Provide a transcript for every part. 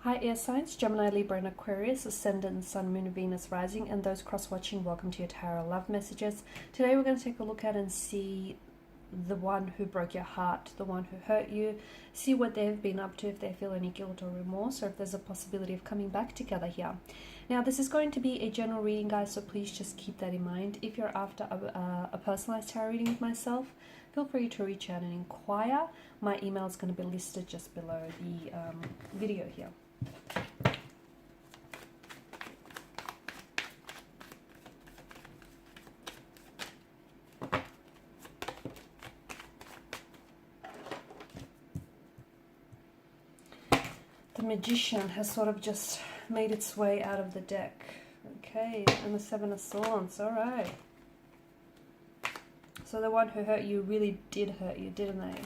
Hi air signs, Gemini, Libra and Aquarius, Ascendant, Sun, Moon, Venus, Rising, and those cross-watching, welcome to your Tarot Love Messages. Today we're going to take a look at and see the one who broke your heart, the one who hurt you, see what they've been up to, if they feel any guilt or remorse, or if there's a possibility of coming back together here. Now this is going to be a general reading, guys, so please just keep that in mind. If you're after a personalized tarot reading with myself, feel free to reach out and inquire. My email is going to be listed just below the video here. The Magician has sort of just made its way out of the deck. Okay, and the Seven of Swords, alright. So the one who hurt you really did hurt you, didn't they?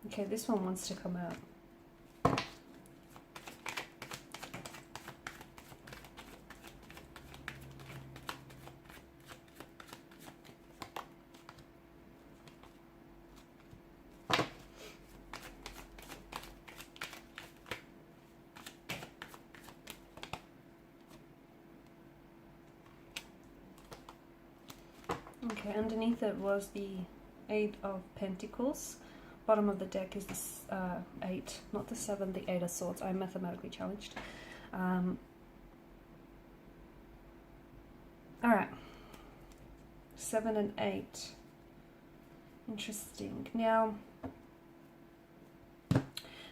Okay, this one wants to come out. Okay, underneath it was the Eight of Pentacles. Bottom of the deck is this 8, not the 7, the 8 of Swords. I'm mathematically challenged. Alright. 7 and 8. Interesting. Now,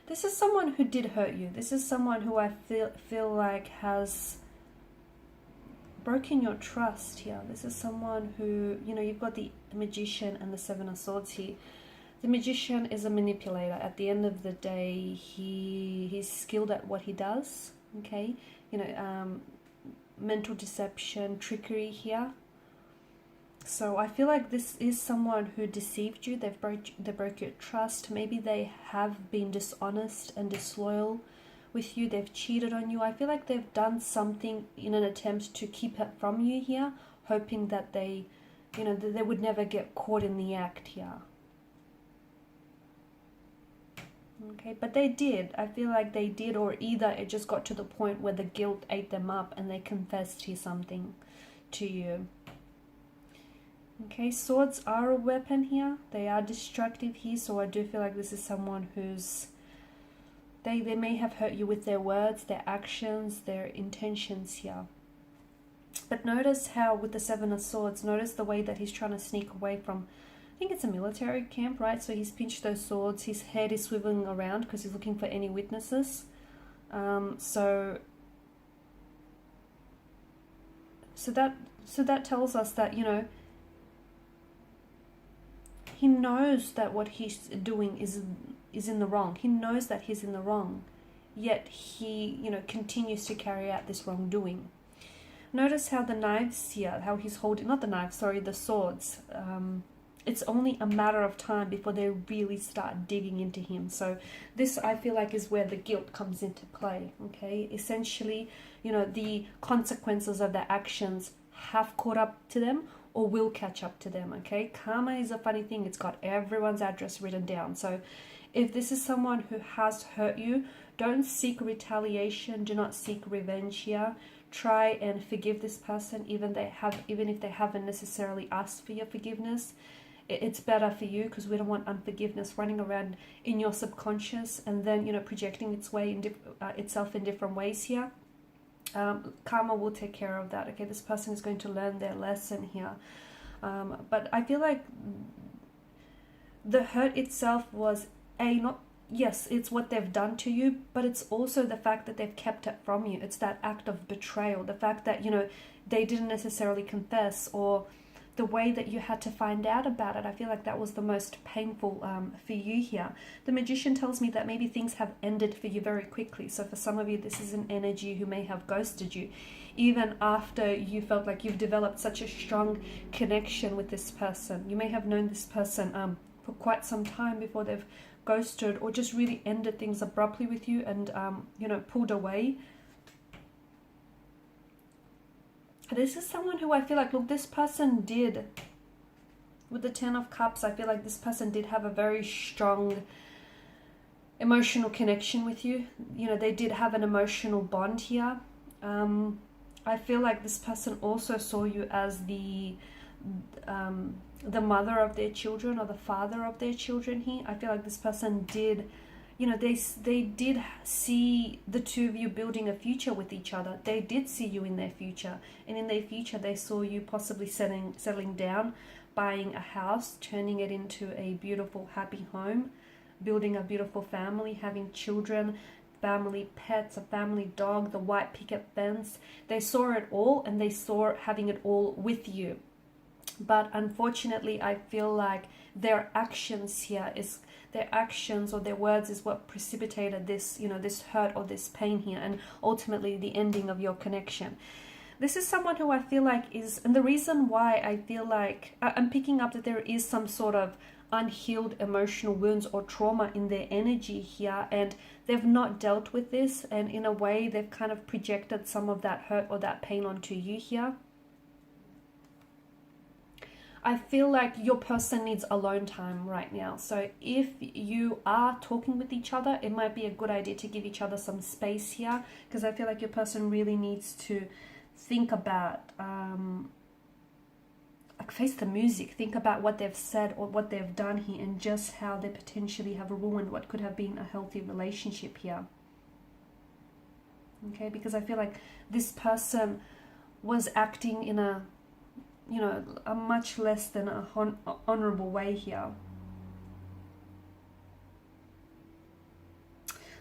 this is someone who did hurt you. This is someone who I feel like has broken your trust here. This is someone who, you know, you've got the Magician and the Seven of Swords here. The Magician is a manipulator. At the end of the day, he's skilled at what he does. Okay, you know, mental deception, trickery here. So I feel like this is someone who deceived you. They broke your trust. Maybe they have been dishonest and disloyal with you. They've cheated on you. I feel like they've done something in an attempt to keep it from you here, hoping that they, you know, they would never get caught in the act here. Okay, but they did. I feel like they did, or either it just got to the point where the guilt ate them up and they confessed to something to you. Okay, swords are a weapon here. They are destructive here, so I do feel like this is someone who's they may have hurt you with their words, their actions, their intentions here. But notice how with the Seven of Swords, notice the way that he's trying to sneak away from, I think it's a military camp, right? So he's pinched those swords, his head is swiveling around because he's looking for any witnesses. So that tells us that, you know, he knows that what he's doing is in the wrong. He knows that he's in the wrong, yet he, you know, continues to carry out this wrongdoing. Notice how the knives here, how he's holding, not the knives, sorry, the swords. It's only a matter of time before they really start digging into him. So this, I feel like, is where the guilt comes into play. Okay, essentially, you know, the consequences of their actions have caught up to them or will catch up to them. Okay, karma is a funny thing. It's got everyone's address written down. So if this is someone who has hurt you, don't seek retaliation. Do not seek revenge here. Try and forgive this person, even if they haven't necessarily asked for your forgiveness. It's better for you, because we don't want unforgiveness running around in your subconscious and then, you know, projecting itself in different ways here. Karma will take care of that. Okay, this person is going to learn their lesson here. But I feel like the hurt itself was yes, it's what they've done to you, but it's also the fact that they've kept it from you. It's that act of betrayal, the fact that, you know, they didn't necessarily confess, or the way that you had to find out about it. I feel like that was the most painful for you here. The Magician tells me that maybe things have ended for you very quickly. So for some of you, this is an energy who may have ghosted you, even after you felt like you've developed such a strong connection with this person. You may have known this person for quite some time before they've ghosted or just really ended things abruptly with you and, you know, pulled away. This is someone who I feel like, look, this person did, with the Ten of Cups, I feel like this person did have a very strong emotional connection with you. You know, they did have an emotional bond here. I feel like this person also saw you as the mother of their children or the father of their children here. I feel like this person did, you know, they did see the two of you building a future with each other. They did see you in their future, and in their future they saw you possibly settling down, buying a house, turning it into a beautiful, happy home, building a beautiful family, having children, family pets, a family dog, the white picket fence. They saw it all, and they saw having it all with you. But unfortunately, I feel like their actions here is, their actions or their words is what precipitated this, you know, this hurt or this pain here, and ultimately the ending of your connection. This is someone who I feel like is, and the reason why I feel like I'm picking up that there is some sort of unhealed emotional wounds or trauma in their energy here, and they've not dealt with this, and in a way they've kind of projected some of that hurt or that pain onto you here. I feel like your person needs alone time right now. So if you are talking with each other, it might be a good idea to give each other some space here, because I feel like your person really needs to think about, like, face the music, think about what they've said or what they've done here, and just how they potentially have ruined what could have been a healthy relationship here. Okay, because I feel like this person was acting in a, you know, a much less than a honorable way here.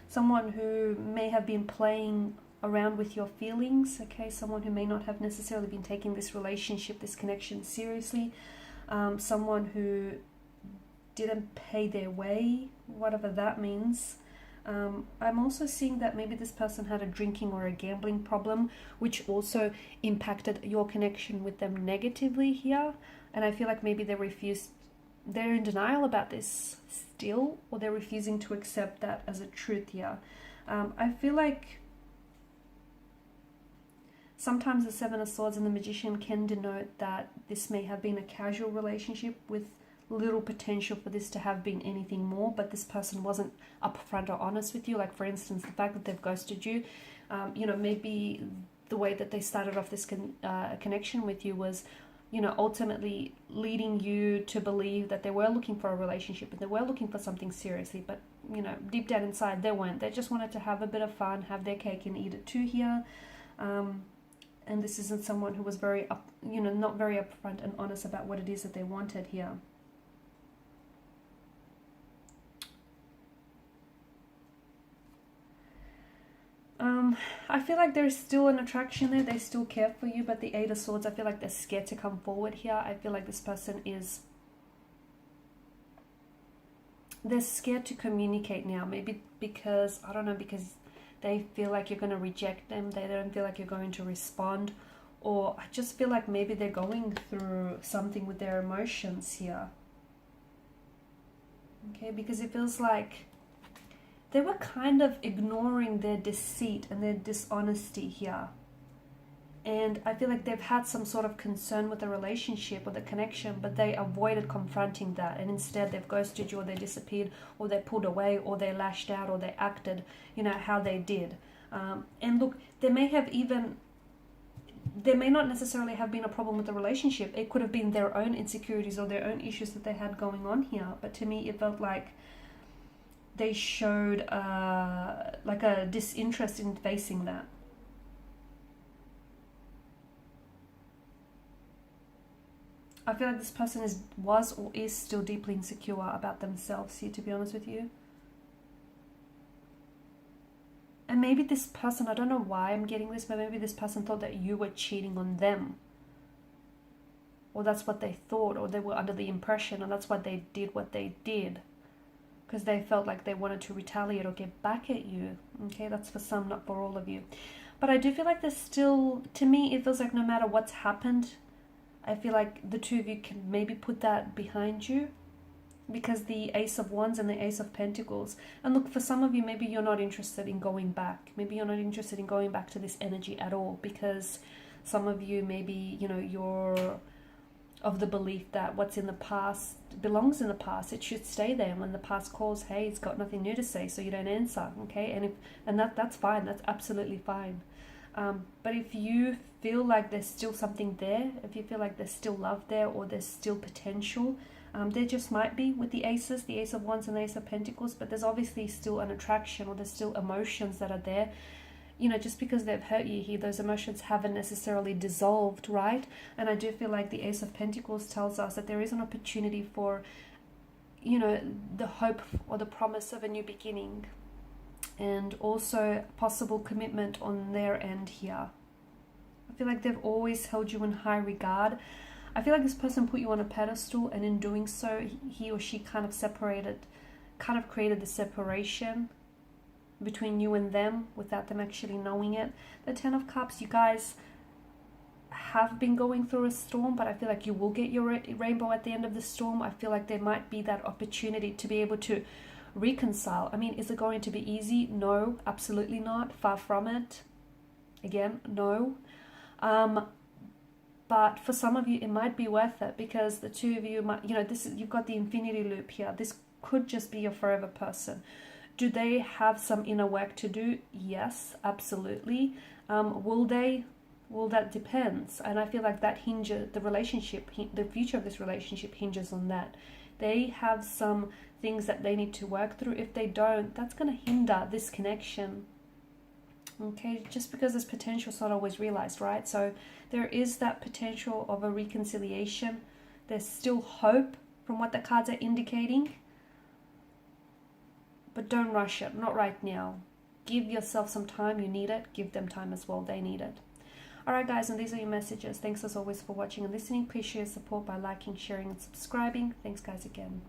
Someone who may have been playing around with your feelings, okay? Someone who may not have necessarily been taking this relationship, this connection seriously. Someone who didn't pay their way, whatever that means. I'm also seeing that maybe this person had a drinking or a gambling problem, which also impacted your connection with them negatively here. And I feel like maybe they're in denial about this still, or they're refusing to accept that as a truth here. I feel like sometimes the Seven of Swords and the Magician can denote that this may have been a casual relationship with little potential for this to have been anything more, but this person wasn't upfront or honest with you. Like, for instance, the fact that they've ghosted you, you know, maybe the way that they started off this connection with you was, you know, ultimately leading you to believe that they were looking for a relationship and they were looking for something seriously, but, you know, deep down inside they weren't. They just wanted to have a bit of fun, have their cake and eat it too here. And this isn't someone who was very not very upfront and honest about what it is that they wanted here. I feel like there's still an attraction there. They still care for you, but the Eight of Swords, I feel like they're scared to come forward here. I feel like this person they're scared to communicate now. Maybe because, I don't know, because they feel like you're going to reject them. They don't feel like you're going to respond. Or I just feel like maybe they're going through something with their emotions here. Okay, because it feels like they were kind of ignoring their deceit and their dishonesty here. And I feel like they've had some sort of concern with the relationship or the connection, but they avoided confronting that. And instead they've ghosted you, or they disappeared, or they pulled away, or they lashed out, or they acted, you know, how they did. And look, there may not necessarily have been a problem with the relationship. It could have been their own insecurities or their own issues that they had going on here. But to me, it felt like they showed like a disinterest in facing that. I feel like this person was or is still deeply insecure about themselves here, to be honest with you. And maybe this person, I don't know why I'm getting this, but maybe this person thought that you were cheating on them. Or that's what they thought, or they were under the impression, and that's why they did what they did. Because they felt like they wanted to retaliate or get back at you. Okay, that's for some, not for all of you. But I do feel like there's still, to me, it feels like no matter what's happened, I feel like the two of you can maybe put that behind you. Because the Ace of Wands and the Ace of Pentacles. And look, for some of you, maybe you're not interested in going back. Maybe you're not interested in going back to this energy at all. Because Some of you, maybe, you know, you're of the belief that what's in the past belongs in the past. It should stay there. And when the past calls, hey, it's got nothing new to say, so you don't answer, okay? And that's fine. That's absolutely fine. But if you feel like there's still something there, if you feel like there's still love there, or there's still potential, there just might be with the aces, the Ace of Wands and the Ace of Pentacles, but there's obviously still an attraction, or there's still emotions that are there. You know, just because they've hurt you here, those emotions haven't necessarily dissolved, right? And I do feel like the Ace of Pentacles tells us that there is an opportunity for, you know, the hope or the promise of a new beginning, and also possible commitment on their end here. I feel like they've always held you in high regard. I feel like this person put you on a pedestal, and in doing so, he or she kind of created the separation between you and them without them actually knowing it. The Ten of Cups, you guys have been going through a storm, but I feel like you will get your rainbow at the end of the storm. I feel like there might be that opportunity to be able to reconcile. I mean, is it going to be easy? No, absolutely not. Far from it. Again, no. But for some of you, it might be worth it, because the two of you might, you know, you've got the infinity loop here. This could just be your forever person. Do they have some inner work to do? Yes, absolutely. Will they? Well, that depends. And I feel like that hinges, the future of this relationship hinges on that. They have some things that they need to work through. If they don't, that's going to hinder this connection. Okay, just because there's potential, it's not always realized, right? So there is that potential of a reconciliation. There's still hope from what the cards are indicating. But don't rush it, not right now. Give yourself some time, you need it. Give them time as well, they need it. Alright guys, and these are your messages. Thanks as always for watching and listening. Please share your support by liking, sharing and subscribing. Thanks guys again.